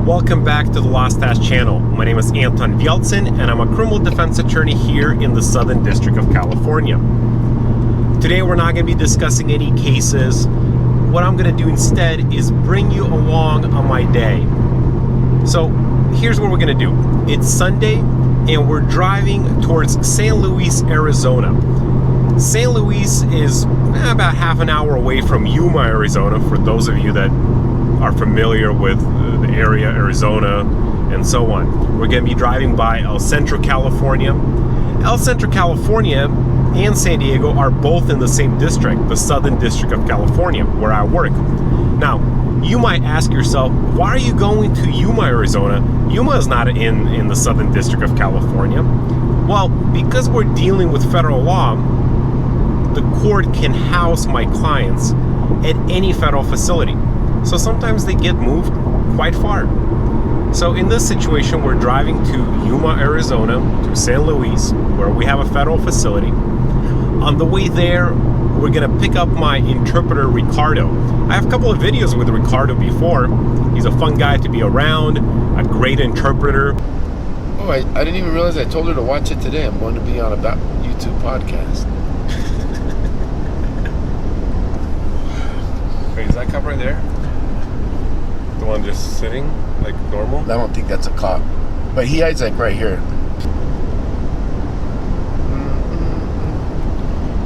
Welcome back to the LAWSTACHE channel. My name is Anton Vialtsin, and I'm a criminal defense attorney here in the Southern District of California. Today we're not going to be discussing any cases. What I'm going to do instead is bring you along on my day. So here's what we're going to do. It's Sunday, and we're driving towards St. Louis, Arizona. St. Louis is about half an hour away from Yuma, Arizona, for those of you that are familiar with the area, Arizona, and so on. We're going to be driving by El Centro, California. El Centro, California and San Diego are both in the same district, the Southern District of California, where I work. Now, you might ask yourself, why are you going to Yuma, Arizona? Yuma is not in the Southern District of California. Well, because we're dealing with federal law, the court can house my clients at any federal facility. So sometimes they get moved quite far. So in this situation, we're driving to Yuma, Arizona, to San Luis, where we have a federal facility. On the way there, we're gonna pick up my interpreter, Ricardo. I have a couple of videos with Ricardo before. He's a fun guy to be around, a great interpreter. Oh, I didn't even realize I told her to watch it today. I'm going to be on a YouTube podcast. Wait, is that cop right there? The one just sitting like normal? I don't think that's a cop, but he hides like right here.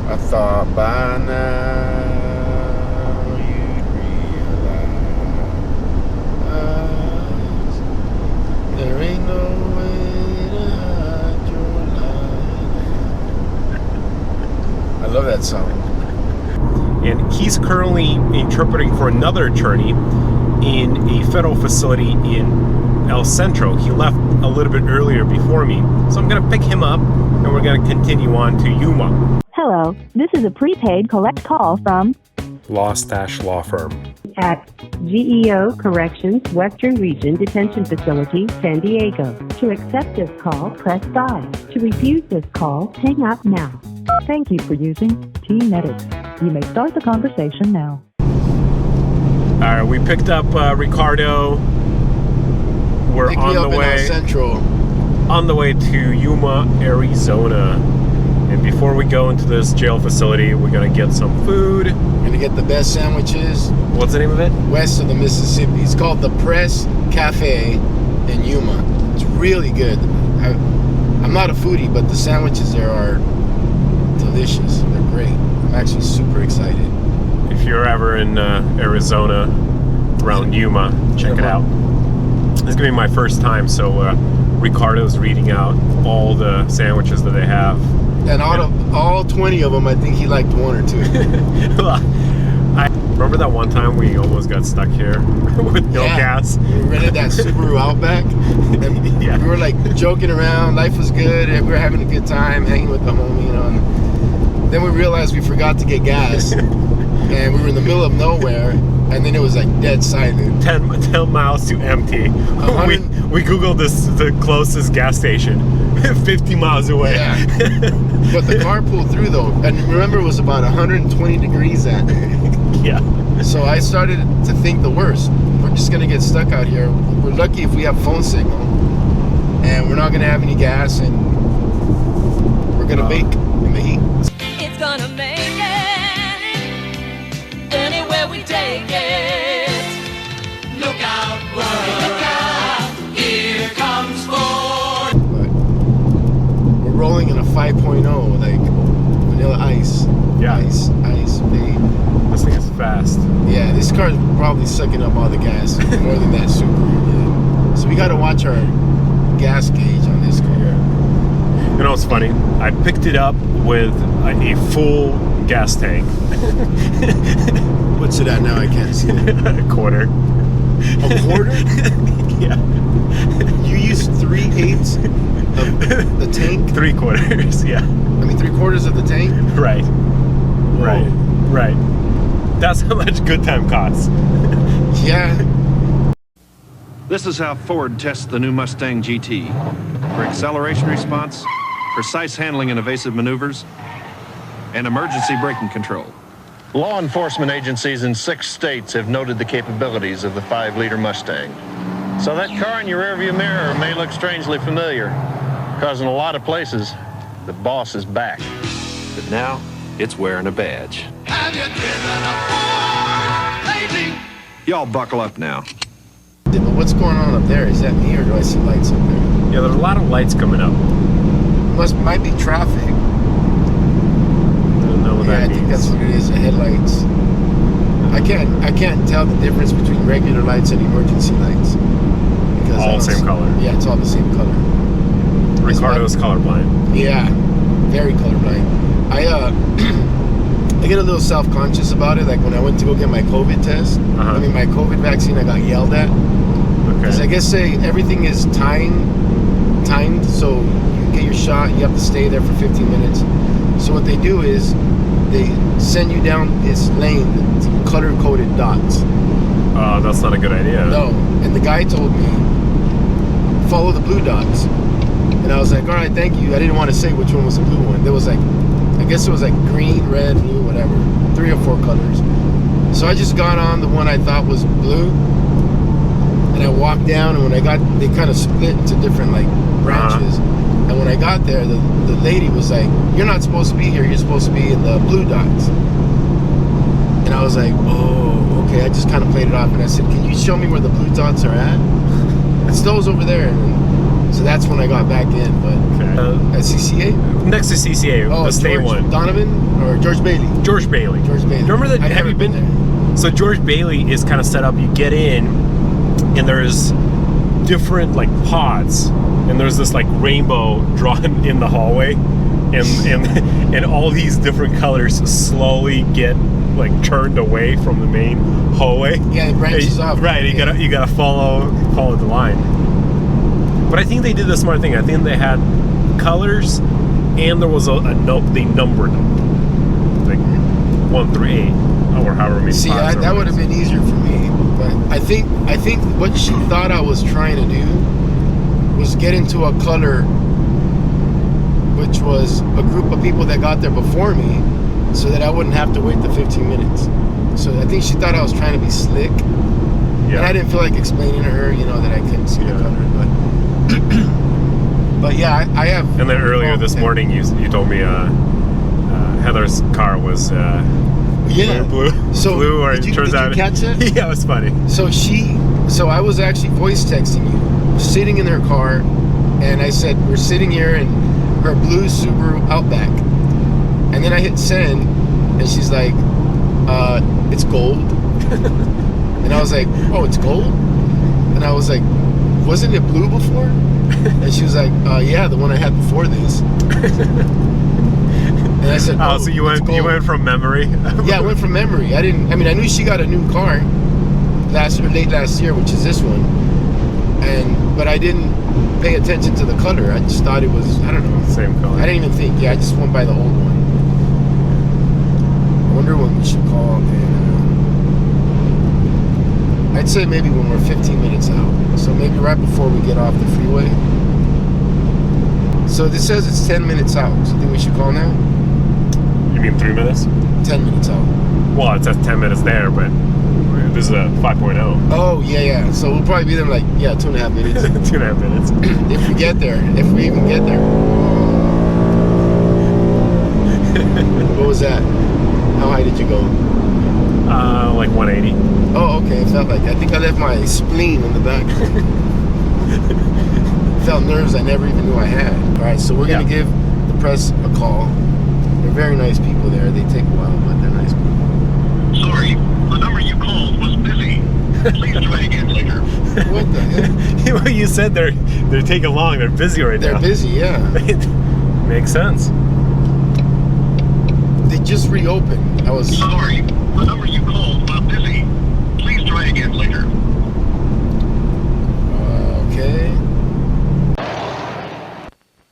I thought by now you'd realize there ain't no way to hide your light. I love that song. And he's currently interpreting for another attorney in a federal facility in El Centro. He left a little bit earlier before me. So I'm going to pick him up and we're going to continue on to Yuma. Hello, this is a prepaid collect call from LAWSTACHE Law Firm at GEO Corrections Western Region Detention Facility, San Diego. To accept this call, press 5. To refuse this call, hang up now. Thank you for using T-Medics. You may start the conversation now. All right, we picked up Ricardo. We're on the way. On the way to Yuma, Arizona. And before we go into this jail facility, we're gonna get some food. We're gonna get the best sandwiches. What's the name of it? West of the Mississippi. It's called the Press Cafe in Yuma. It's really good. I'm not a foodie, but the sandwiches there are delicious. They're great. I'm actually super excited. If you're ever in Arizona, around Yuma, check it out. This is gonna be my first time, so Ricardo's reading out all the sandwiches that they have. And out of all 20 of them, I think he liked one or two. I remember that one time we almost got stuck here with no gas. We rented that Subaru Outback, and we were like joking around. Life was good, and we were having a good time hanging with the homie, you know. And then we realized we forgot to get gas, and we were in the middle of nowhere. And then it was like dead silent. 10 miles to empty. We Googled the closest gas station, 50 miles away. Yeah. But the car pulled through though. And remember, it was about 120 degrees that day. Yeah. So I started to think the worst. We're just going to get stuck out here. We're lucky if we have phone signal. And we're not going to have any gas. And we're going to bake in the heat. It's going to make it anywhere we take it. Look out, world. Look out. Here comes Ford. But we're rolling in a 5.0, like vanilla ice. Yeah. Ice, babe. This thing is fast. Yeah, this car's probably sucking up all the gas more than that Subaru did. So we got to watch our gas gauge on this car. You know what's funny? I picked it up with a full gas tank. What's it at now? I can't see it. A quarter. A quarter? Yeah. You used 3/8 of the tank? 3/4, yeah. I mean 3/4 of the tank? Right. Whoa. Right. That's how much good time costs. Yeah. This is how Ford tests the new Mustang GT. For acceleration response, precise handling and evasive maneuvers, and emergency braking control. Law enforcement agencies in 6 states have noted the capabilities of the 5-liter Mustang. So that car in your rearview mirror may look strangely familiar, because in a lot of places, the boss is back. But now, it's wearing a badge. Have you driven a Ford lately? Y'all buckle up now. But what's going on up there? Is that me or do I see lights up there? Yeah, there's a lot of lights coming up. Might be traffic. I don't know what Yeah, that I means. think that's what it is. The headlights. I can't tell the difference between regular lights and emergency lights. Because All the same color. Yeah, it's all the same color. Ricardo's colorblind. Yeah, very colorblind. I get a little self-conscious about it. Like when I went to go get my COVID test, I mean my COVID vaccine, I got yelled at. Because I guess everything is timed, so you get your shot, you have to stay there for 15 minutes. So what they do is they send you down this lane that's color-coded dots. That's not a good idea. No, and the guy told me, follow the blue dots. And I was like, all right, thank you. I didn't want to say which one was the blue one. There was like, I guess it was like green, red, blue, whatever. 3 or 4 colors. So I just got on the one I thought was blue. And I walked down, and when I got, they kind of split into different like branches. And when I got there, the lady was like, you're not supposed to be here. You're supposed to be in the blue dots. And I was like, oh, okay. I just kind of played it off. And I said, can you show me where the blue dots are at? It's those over there. And so that's when I got back in. But at CCA? Next to CCA, the state one. Donovan or George Bailey? George Bailey. George Bailey. Remember that? I've Have never you been there? So George Bailey is kind of set up. You get in, and there's different like pods, and there's this like rainbow drawn in the hallway, and all these different colors slowly get like turned away from the main hallway. Yeah, it branches off. Right, you gotta follow the line. But I think they did the smart thing. I think they had colors, and there was a note. They numbered them, like 1 through 8, or however many. See, that would have been easier for me. But I think what she thought I was trying to do was get into a color, which was a group of people that got there before me, so that I wouldn't have to wait the 15 minutes. So I think she thought I was trying to be slick. Yeah. And I didn't feel like explaining to her, that I couldn't see the color. But yeah, I have. And then earlier this morning, you told me Heather's car was blue. So blue, or did you catch it? Yeah, it was funny. So I was actually voice texting you, sitting in her car, and I said, we're sitting here in her blue Subaru Outback. And then I hit send, and she's like, it's gold. And I was like, oh, it's gold? And I was like, wasn't it blue before? And she was like, yeah, the one I had before this. And I said, oh, so you went from memory? Yeah, I went from memory. I knew she got a new car late last year, which is this one. But I didn't pay attention to the color. I just thought it was, I don't know. Same color. I didn't even think. Yeah, I just went by the old one. I wonder when we should call, and I'd say maybe when we're 15 minutes out. So maybe right before we get off the freeway. So this says it's 10 minutes out. So you think we should call now? You mean 3 minutes? 10 minutes out. Well, it says 10 minutes there, but this is a 5.0. Oh, yeah. So we'll probably be there in 2.5 minutes. 2.5 minutes. If we get there. If we even get there. What was that? How high did you go? Like 180. Oh, okay. It felt like, I think I left my spleen in the back. Felt nerves I never even knew I had. All right, so we're going to give the press a call. They're very nice people there. They take a while, but they're nice people. Sorry, the number you called was busy. Please try again later. What the heck? Well, you said they're taking long. They're busy right now. They're busy, yeah. Makes sense. They just reopened. Sorry, the number you called was busy. Please try again later. Okay.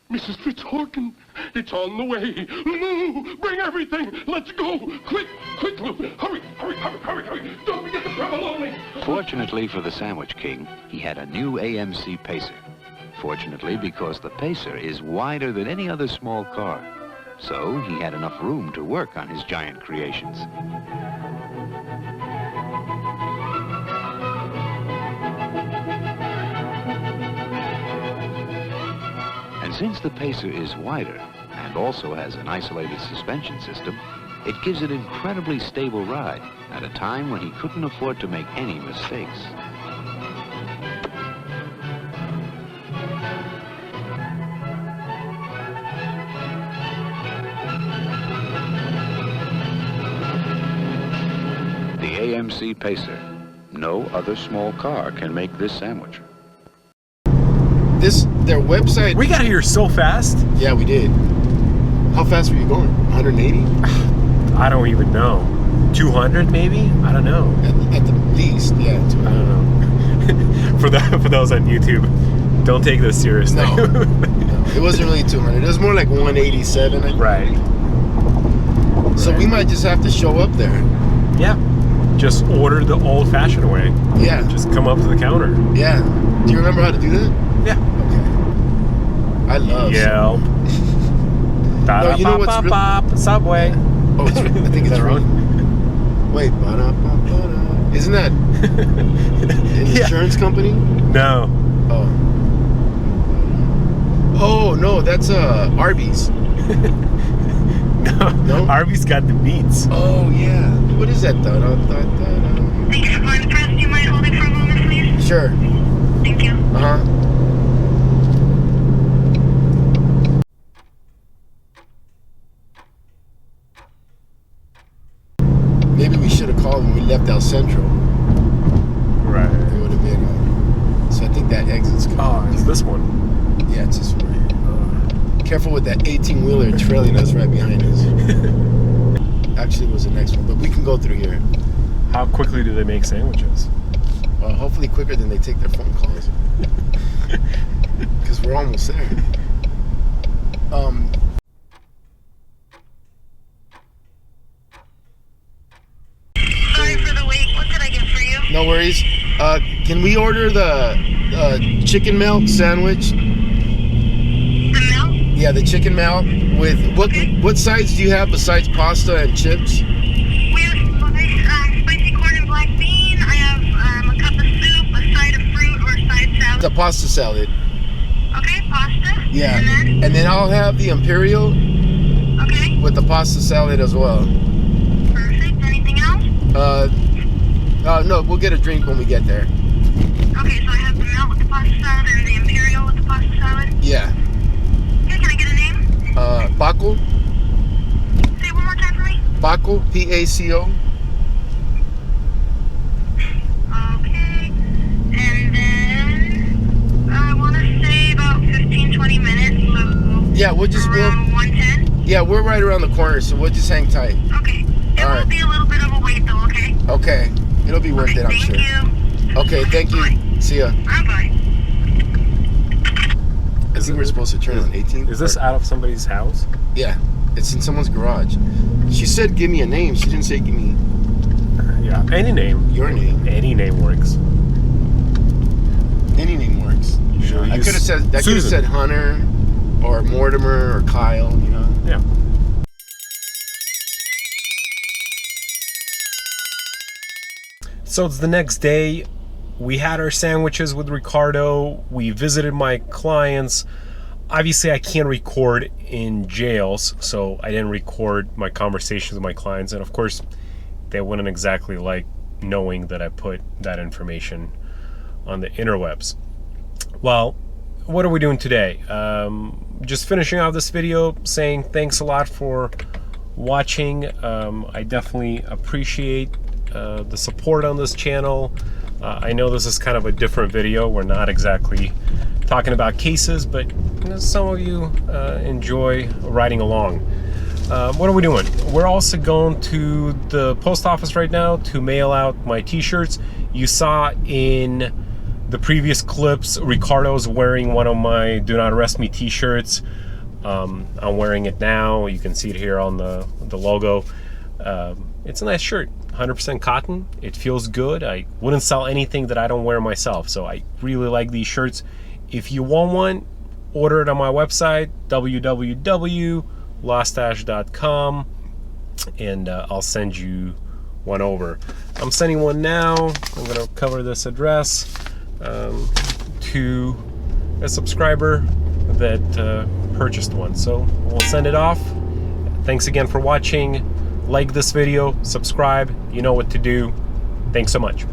Mrs. Fitzhorgan, it's on the way. Lou, bring everything. Let's go. Quick, Lou. Hurry. Don't forget the provolone. Fortunately for the Sandwich King, he had a new AMC Pacer. Fortunately, because the Pacer is wider than any other small car. So he had enough room to work on his giant creations. And since the Pacer is wider and also has an isolated suspension system, it gives an incredibly stable ride at a time when he couldn't afford to make any mistakes. The AMC Pacer. No other small car can make this sandwich. Their website. We got here so fast. Yeah, we did. How fast were you going? 180? I don't even know. 200 maybe? I don't know. At the least, yeah. 200. I don't know. for those on YouTube, don't take this seriously. No, it wasn't really 200. It was more like 187. I think. Right. So we might just have to show up there. Yeah. Just order the old-fashioned way. Yeah. Just come up to the counter. Yeah. Do you remember how to do that? Yeah. Okay. I love. Yelp. No, you know what's really... Subway. Oh, I think it's wrong. Wait, ba-da-ba-ba-da. Isn't that an insurance company? No. Oh. Oh no, that's Arby's. No. Arby's got the meats. Oh yeah. What is that? Thank you for calling the press. Do you mind holding for a moment, please? Sure. Thank you. Maybe we should have called when we left El Centro. Right. It would have been. So I think that exit's coming. Oh, it's this one. Yeah, it's this one. Careful with that 18-wheeler trailing us right behind us. Actually, it was the next one, but we can go through here. How quickly do they make sandwiches? Hopefully quicker than they take their phone calls. Because we're almost there. Sorry for the wait. What could I get for you? No worries. Can we order the chicken melt sandwich? The melt? Yeah, the chicken melt with what sides do you have besides pasta and chips? We have spicy corn and black bean. I have a cup of soup, a side of fruit, or a side salad. The pasta salad. Okay, pasta. Yeah. And then? I'll have the imperial. Okay. With the pasta salad as well. Perfect. Anything else? No, we'll get a drink when we get there. Okay, so I have the melt with the pasta salad and the imperial with the pasta salad. Yeah. Okay, can I get a name? Paco. Say it one more time for me. Paco, P-A-C-O. Okay. And then I want to say about 15-20 minutes. So Yeah, we'll just around 1:10. Yeah, we're right around the corner, so we'll just hang tight. Okay. It will be a little bit of a wait though, okay? Okay. It'll be worth it, I'm sure. Thank you. Okay, thank you. Bye. See ya. Bye-bye. I think we're supposed to turn on 18. Is this out of somebody's house? Yeah, it's in someone's garage. She said give me a name. She didn't say give me Yeah, any name. your name. Any name works. Any name works. Sure, I could have said Hunter or Mortimer or Kyle, you know. Yeah. So it's the next day. We had our sandwiches with Ricardo. We visited my clients. Obviously, I can't record in jails, so I didn't record my conversations with my clients. And of course, they wouldn't exactly like knowing that I put that information on the interwebs. Well, what are we doing today? Just finishing off this video, saying thanks a lot for watching. I definitely appreciate the support on this channel. I know this is kind of a different video. We're not exactly talking about cases, but some of you enjoy riding along. What are we doing? We're also going to the post office right now to mail out my t-shirts. You saw in the previous clips, Ricardo's wearing one of my Do Not Arrest Me t-shirts. I'm wearing it now. You can see it here on the logo. It's a nice shirt, 100% cotton. It feels good. I wouldn't sell anything that I don't wear myself, so I really like these shirts. If you want one, order it on my website, www.lawstache.com, and I'll send you one over. I'm sending one now. I'm going to cover this address to a subscriber that purchased one. So we'll send it off. Thanks again for watching. Like this video, subscribe, you know what to do. Thanks so much.